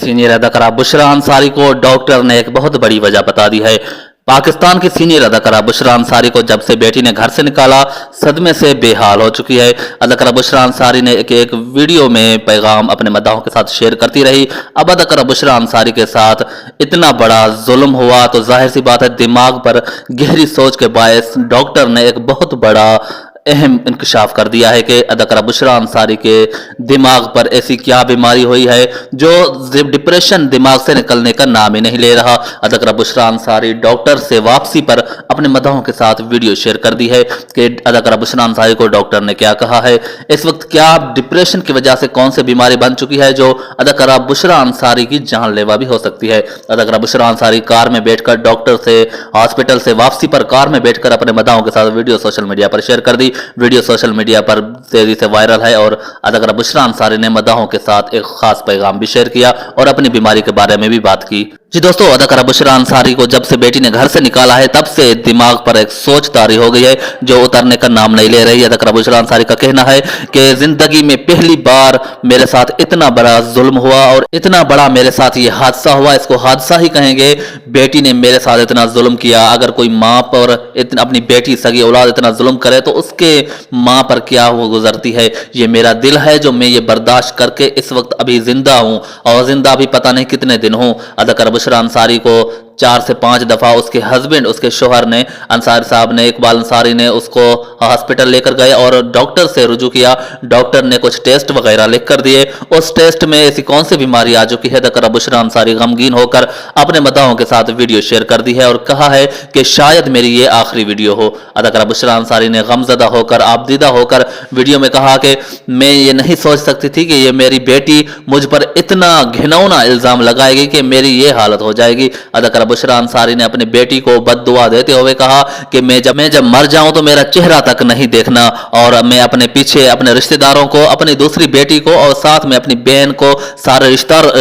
Senior अदाकारा बुशरा अंसारी को doctor ने एक बहुत बड़ी वजह बता दी है। पाकिस्तान की सीनियर अदाकारा बुशरा अंसारी को जब से बेटी ने घर से निकाला, सदमे से बेहाल हो चुकी है। अदाकारा बुशरा अंसारी ने एक वीडियो में पैगाम अपने मद्दाहों के साथ शेयर करती रही। अब अदाकारा बुशरा अंसारी के साथ इतना बड़ा जुल्म हुआ तो जाहिर सी बात है दिमाग पर गहरी सोच के बायस डॉक्टर ने एक बहुत बड़ा अहम इंकशाफ कर दिया है कि अदाकारा बुशरा अंसारी के दिमाग पर ऐसी क्या बीमारी हुई है जो डिप्रेशन दिमाग से निकलने का नाम ही नहीं ले रहा। अदाकारा बुशरा अंसारी डॉक्टर से वापसी पर अपने मदाहों के साथ वीडियो शेयर कर दी है कि अदाकारा बुशरा अंसारी को डॉक्टर ने क्या कहा है। इस वक्त क्या डिप्रेशन की वजह से कौन सी बीमारी बन चुकी है जो अदाकारा बुशरा अंसारी की जानलेवा भी हो सकती है। अदाकारा बुशरा अंसारी कार में बैठकर डॉक्टर से हॉस्पिटल से वापसी पर कार में बैठकर अपने मदाहों के साथ वीडियो सोशल मीडिया पर शेयर कर दी। वीडियो सोशल मीडिया पर तेजी से वायरल है और अदाकारा बुशरा अंसारी ने मदाहों के साथ एक खास पैगाम भी शेयर किया और अपनी बीमारी के बारे में भी बात की। जी दोस्तों, अदाकारा बुशरा अंसारी को जब से बेटी ने घर से निकाला है तब से दिमाग पर एक सोच तारी हो गई है जो उतरने का नाम नहीं ले रही। अदाकारा बुशरा अंसारी का कहना है कि जिंदगी में पहली बार मेरे साथ इतना बड़ा जुल्म हुआ और इतना बड़ा मेरे साथ ये हादसा हुआ, इसको हादसा ही कहेंगे। बेटी ने मेरे साथ इतना जुल्म किया। अगर कोई माँ पर अपनी बेटी सगी औलाद इतना जुल्म करे तो उसके माँ पर क्या वो गुजरती है। ये मेरा दिल है जो मैं ये बर्दाश्त करके इस वक्त अभी जिंदा हूँ और जिंदा भी पता नहीं कितने दिन हूँ। अदाकारा बुशरा अंसारी को 4 से 5 दफा उसके हस्बैंड, उसके शोहर ने, अंसारी साहब ने, इकबाल अंसारी ने उसको हॉस्पिटल लेकर गए और डॉक्टर से रुजू किया। डॉक्टर ने कुछ टेस्ट वगैरह लिख कर दिए। उस टेस्ट में ऐसी कौन सी बीमारी आ चुकी है। अदाकारा बुशरा अंसारी गमगीन होकर अपने मदाहों के साथ वीडियो शेयर कर दी है और कहा है कि शायद मेरी ये आखिरी वीडियो हो। अदाकारा बुशरा अंसारी ने गमजदा होकर, आपदीदा होकर वीडियो में कहा कि मैं ये नहीं सोच सकती थी कि ये मेरी बेटी मुझ पर इतना घिनौना इल्जाम लगाएगी कि मेरी ये हालत हो जाएगी। अदाकारा बुशरा अंसारी ने अपनी बेटी को बद्दुआ देते हुए कहा कि मैं जब मर जाऊं तो मेरा चेहरा तक नहीं देखना और मैं अपने पीछे अपने रिश्तेदारों को, अपनी दूसरी बेटी को और साथ में अपनी बहन को, सारे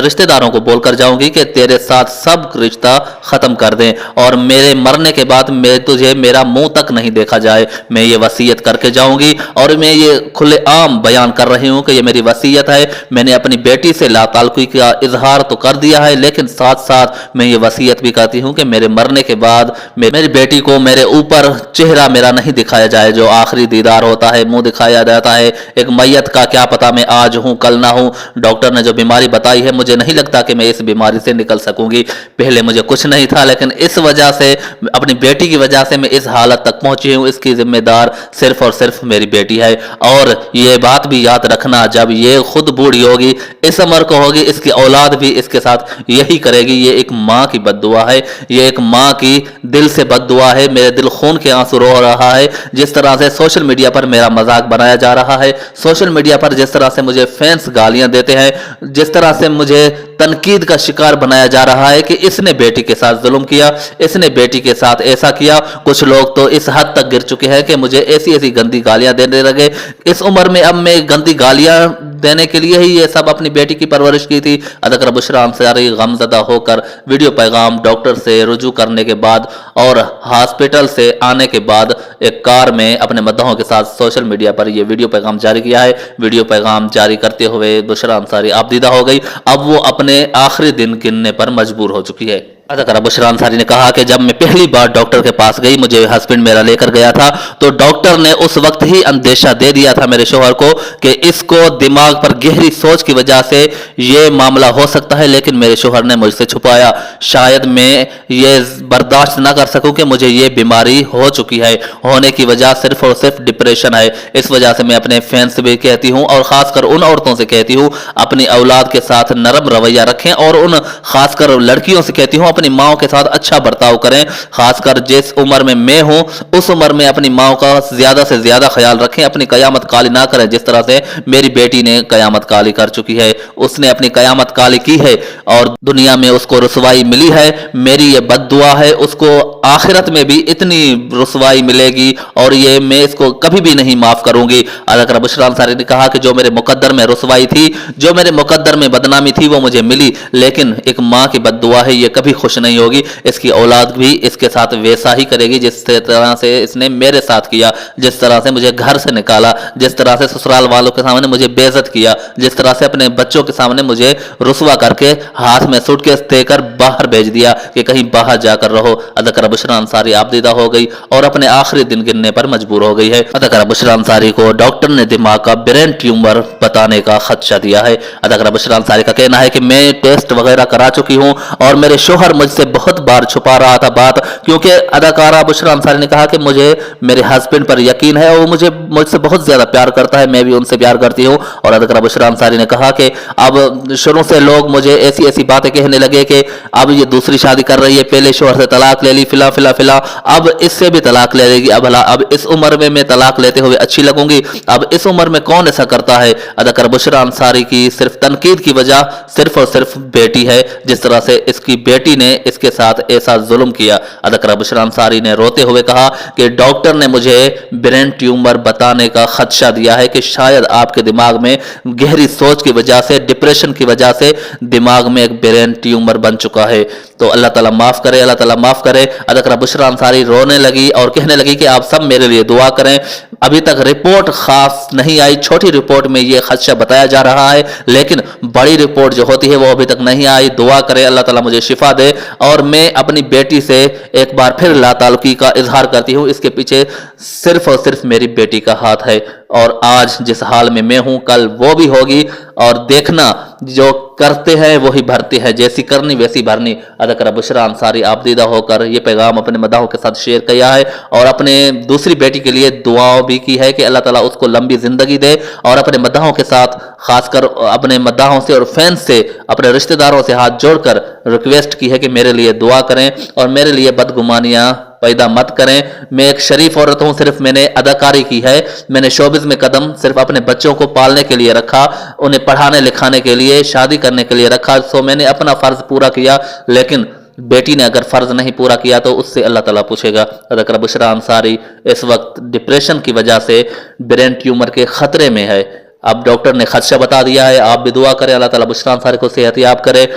रिश्तेदारों को बोलकर जाऊंगी कि तेरे साथ सब रिश्ता खत्म कर दें और मेरे मरने के बाद तुझे मेरा मुंह तक नहीं देखा जाए। मैं ये वसीयत करके जाऊंगी और मैं ये खुलेआम बयान कर रही हूं कि ये मेरी वसीयत है। मैंने अपनी बेटी से लाताल्लुकी का इजहार तो कर दिया है लेकिन साथ साथ मैं ये वसीयत भी कहती हूं कि मेरे मरने के बाद मेरी बेटी को मेरे ऊपर चेहरा मेरा नहीं दिखाया जाए, जो आखिरी दीदार होता है, मुंह दिखाया जाता है। एक मैयत का क्या पता मैं आज हूं कल ना हूं। डॉक्टर ने जो बीमारी बताई है मुझे नहीं लगता कि मैं इस बीमारी से निकल सकूंगी। पहले मुझे कुछ नहीं था लेकिन इस वजह से, अपनी बेटी की वजह से मैं इस हालत तक पहुंची हूं। इसकी जिम्मेदार सिर्फ और सिर्फ मेरी बेटी है। और ये बात भी याद रखना, जब ये खुद बूढ़ी होगी, इस उम्र को होगी, इसकी औलाद भी इसके साथ यही करेगी। ये एक माँ की बद्दुआ है, ये एक माँ की दिल से बद्दुआ है। मेरे दिल खून के आंसू रो रहा है जिस तरह से सोशल मीडिया पर मेरा मजाक बनाया जा रहा है। सोशल मीडिया पर जिस तरह से मुझे फैंस गालियां देते हैं, जिस तरह से मुझे तनकीद का शिकार बनाया जा रहा है कि इसने बेटी के साथ जुल्म किया, इसने बेटी के साथ ऐसा किया। कुछ लोग तो इस हद तक गिर चुके हैं कि मुझे ऐसी ऐसी गंदी गालियां देने लगे। इस उम्र में अब मैं गंदी गालियां देने के लिए ही ये सब अपनी बेटी की परवरिश की थी। अदाकारा बुशरा अंसारी गमजदा होकर वीडियो पैगाम डॉक्टर से रुजू करने के बाद और हॉस्पिटल से आने के बाद एक कार में अपने मद्दाहों के साथ सोशल मीडिया पर यह वीडियो पैगाम जारी किया है। वीडियो पैगाम जारी करते हुए बुशरा अंसारी आपदीदा हो गई। अब वो अपने आखिरी दिन गिनने पर मजबूर हो चुकी है। अदाकारा बुशरा अंसारी ने कहा कि जब मैं पहली बार डॉक्टर के पास गई, मुझे हस्बैंड मेरा लेकर गया था, तो डॉक्टर ने उस वक्त ही अंदेशा दे दिया था मेरे शोहर को कि इसको दिमाग पर गहरी सोच की वजह से ये मामला हो सकता है, लेकिन मेरे शोहर ने मुझसे छुपाया। शायद मैं ये बर्दाश्त ना कर सकूं कि मुझे ये बीमारी हो चुकी है। होने की वजह सिर्फ और सिर्फ डिप्रेशन है। इस वजह से मैं अपने फैंस से भी कहती हूँ और खासकर उन औरतों से कहती हूँ अपनी औलाद के साथ नरम रवैया रखें और उन खासकर लड़कियों से कहती हूँ अपनी माओ के साथ अच्छा बर्ताव करें। खासकर जिस उम्र में मैं हूं उस उम्र में अपनी माओ का ज्यादा से ज्यादा ख्याल रखें। अपनी कयामत काली ना करें जिस तरह से मेरी बेटी ने कयामत काली कर चुकी है। उसने अपनी कयामत काली की है और दुनिया में उसको रुसवाई मिली है। मेरी ये बद्दुआ है, उसको आखिरत में भी इतनी रुसवाई मिलेगी और ये मैं इसको कभी भी नहीं माफ करूंगी। अदाकारा बुशरा अंसारी ने कहा कि जो मेरे मुकद्दर में रुसवाई थी, जो मेरे मुकद्दर में बदनामी थी वो मुझे मिली, लेकिन एक माँ की बद्दुआ है ये कभी खुश नहीं होगी, इसकी औलाद भी इसके साथ वैसा ही करेगी जिस तरह से इसने मेरे साथ किया, जिस तरह से मुझे घर से निकाला, जिस तरह से ससुराल वालों के सामने मुझे बेइज्जत किया, जिस तरह से अपने बच्चों के सामने मुझे रुसवा करके हाथ में सूटकेस देकर बाहर भेज दिया कि कहीं बाहर जाकर रहो। अदाकारा बुशरा अंसारी आपदीदा हो गई और अपने आखिरी दिन गिनने पर मजबूर हो गई है। अदाकारा बुशरा अंसारी को डॉक्टर ने दिमाग का ब्रेन ट्यूमर बताने का खदशा दिया है। अदाकारा बुशरा अंसारी का कहना है कि मैं टेस्ट वगैरह करा चुकी हूं और मेरे शोहर मुझसे बहुत बार छुपा रहा था बात, क्योंकि अदाकारा बुशरा अंसारी ने कहा कि मुझे मेरे हस्बैंड पर यकीन है और मुझसे बहुत ज्यादा प्यार करता है, मैं भी उनसे प्यार करती हूं। और अदाकारा बुशरा अंसारी ने कहा कि अब शुरू से लोग मुझे ऐसी ऐसी बातें कहने लगे कि अब ये दूसरी शादी कर रही है, पहले शोहर से तलाक ले ली, फिला फिला फिला अब इससे भी तलाक ले लेगी, अब इस उम्र में मैं तलाक लेते हुए अच्छी लगूंगी, अब इस उम्र में कौन ऐसा करता है। अदाकारा बुशरा अंसारी की सिर्फ तनकीद की वजह सिर्फ और सिर्फ बेटी है, जिस तरह से इसकी बेटी ने इसके साथ ऐसा जुल्म किया। अदाकारा बुशरा अंसारी ने रोते हुए कहा कि डॉक्टर ने मुझे ब्रेन ट्यूमर बताने का खदशा दिया है कि शायद आपके दिमाग में गहरी सोच की वजह से, डिप्रेशन की वजह से दिमाग में एक ब्रेन ट्यूमर बन चुका है। तो अल्लाह ताला माफ करे, अल्लाह ताला माफ करे। अदाकारा बुशरा अंसारी रोने लगी और कहने लगी कि आप सब मेरे लिए दुआ करें। अभी तक रिपोर्ट खास नहीं आई, छोटी रिपोर्ट में ये खदशा बताया जा रहा है, लेकिन बड़ी रिपोर्ट जो होती है वो अभी तक नहीं आई। दुआ करें अल्लाह ताला मुझे शिफा दे और मैं अपनी बेटी से एक बार फिर लाताल्लुकी का इजहार करती हूँ। इसके पीछे सिर्फ और सिर्फ मेरी बेटी का हाथ है और आज जिस हाल में मैं हूं कल वो भी होगी, और देखना जो करते हैं वही भरते हैं, जैसी करनी वैसी भरनी। अदाकारा बुशरा अंसारी आपदीदा होकर ये पैगाम अपने मदाहों के साथ शेयर किया है और अपने दूसरी बेटी के लिए दुआओं भी की है कि अल्लाह ताला उसको लंबी जिंदगी दे, और अपने मदाहों के साथ खासकर अपने मदाहों से और फैंस से, अपने रिश्तेदारों से हाथ जोड़कर रिक्वेस्ट की है कि मेरे लिए दुआ करें और मेरे लिए बदगुमानियां पैदा मत करें। मैं एक शरीफ औरत हूं, सिर्फ मैंने अदाकारी की है, मैंने शोबिज में कदम सिर्फ अपने बच्चों को पालने के लिए रखा, उन्हें पढ़ाने लिखाने के लिए, शादी करने के लिए रखा। सो मैंने अपना फर्ज पूरा किया, लेकिन बेटी ने अगर फर्ज नहीं पूरा किया तो उससे अल्लाह ताला पूछेगा। अदाकारा बुशरा अंसारी इस वक्त डिप्रेशन की वजह से ब्रेन ट्यूमर के खतरे में है। अब डॉक्टर ने खदशा बता दिया है, आप भी दुआ करें अल्लाह ताला बुशरा अंसारी को सेहतियाब करे।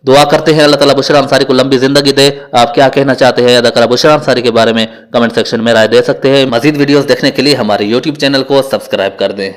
दुआ करते हैं अल्लाह ताला बुशरा अंसारी को लंबी जिंदगी दे। आप क्या कहना चाहते हैं अदाकारा बुशरा अंसारी के बारे में कमेंट सेक्शन में राय दे सकते हैं। मजीद वीडियोस देखने के लिए हमारे यूट्यूब चैनल को सब्सक्राइब कर दें।